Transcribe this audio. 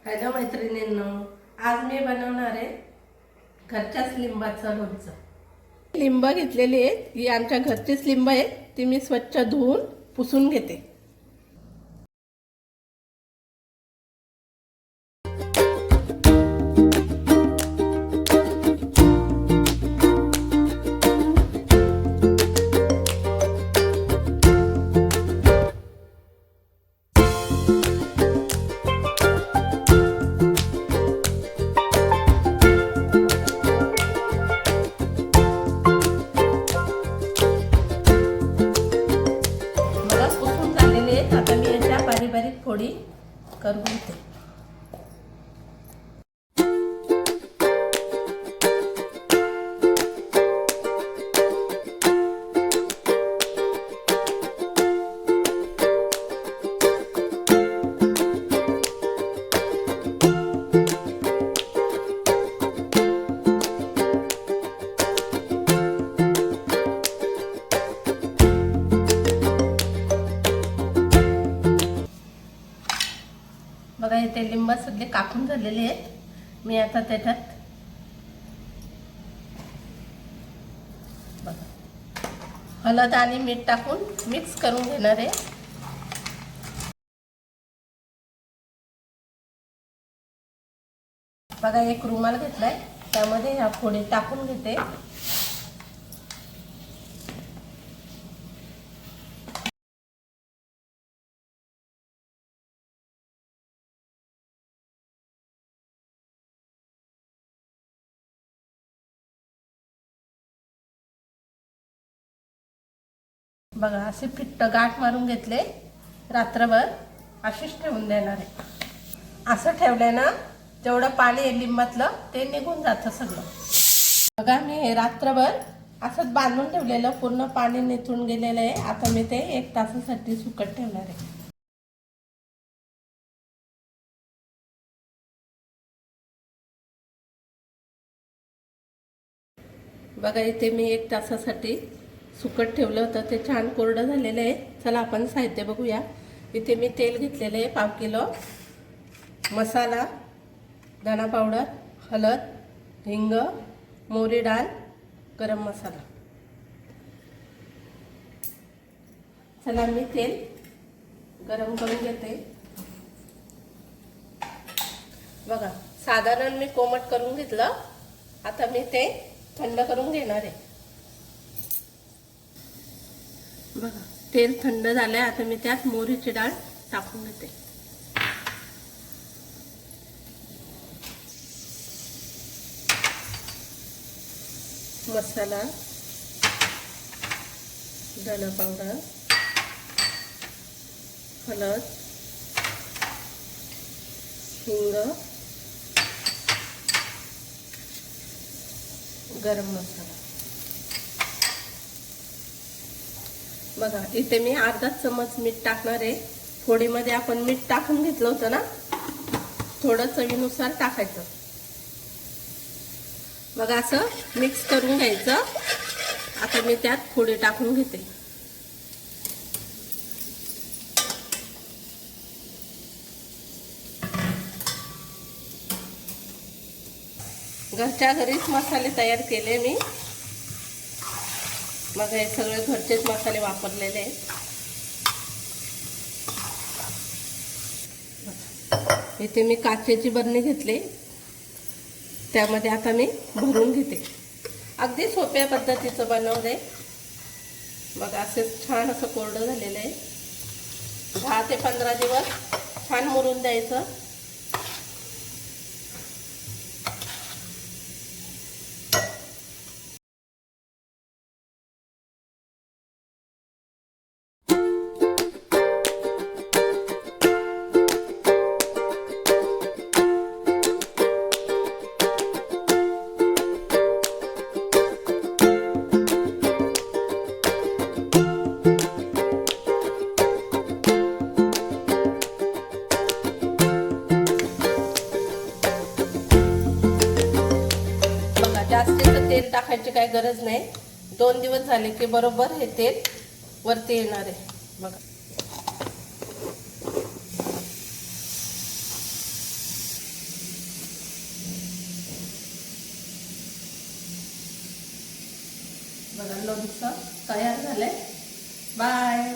Hello मैत्रिणींनो, आज मी बनवणार आहे घरच्याच लिंबाचं लोणचं। लिंब घेतलेली आहेत, ही आमच्या घरचीच लिंब आहे, ती मी स्वच्छ धुवून पुसून घेते। आता मी याच्या बारीक बारीक फोडी करून घेते। बघा इथे लिंब सगळे कापून झालेले आहेत। मी आता त्याच्यात बघा हळद आणि मीठ टाकून मिक्स करून घेणार आहे। बघा एक रुमाल घेतलाय, त्यामध्ये ह्या फोडी टाकून घेते। बघा असे फिट्ट गाठ मारून घेतले, रात्रभर अशीच ठेवून देणार आहे। असं ठेवल्यानं जेवढं पाणी आहे लिंबातलं ते निघून जातं सगळं। बघा मी हे रात्रभर असंच बांधून ठेवलेलं, पूर्ण पाणी निथळून गेलेलं आहे। आता मी ते 1 तासासाठी सुकत ठेवणार आहे। बघा इथे मी 1 तासासाठी सुकट ठेवलं होतं, ते छान कोरडं झालेलं आहे। चला आपण साहित्य बघूया। इथे मी तेल घेतलेलं आहे 1/2 किलो, मसाला, धना पावडर, हळद, हिंग, मोहरी डाळ, गरम मसाला। चला मी तेल गरम करून घेते। बघा साधारण मी कोमट करून घेतलं, आता मी ते थंड करून घेणार आहे। बघा तेल थंड झालंय, आता मी त्यात मोहरीची डाळ टाकून घेते। मसाला, धना पावडर, हळद, हिंग, गरम मसाला। बघा इथे मी अर्धा चमच मीठ टाकणार आहे। फोडीमध्ये आपण मीठ टाकून घेतलं होतं ना, थोडं चवीनुसार टाकायचं। बघा असं मिक्स करून घ्यायचं। आता मी त्यात फोडी टाकून घेते। घरच्या घरीच मसाले तयार केले मी। मग हे सगळे घरचेच मसाले वापरलेले आहेत। इथे मी काचेची बरणी घेतली, त्यामध्ये आता मी भरून घेते। अगदी सोप्या पद्धतीचं बनवलंय। बघा असे छान असं कोरडं झालेलं आहे। 10 ते 15 दिवस छान मुरून द्यायचं। जास्तीचं तेल टाकायची काही गरज नाही। 2 दिवस झाले की बरोबर हे तेल वरती येणार आहे। बघा बघा लोणचं तयार झालंय. बाय.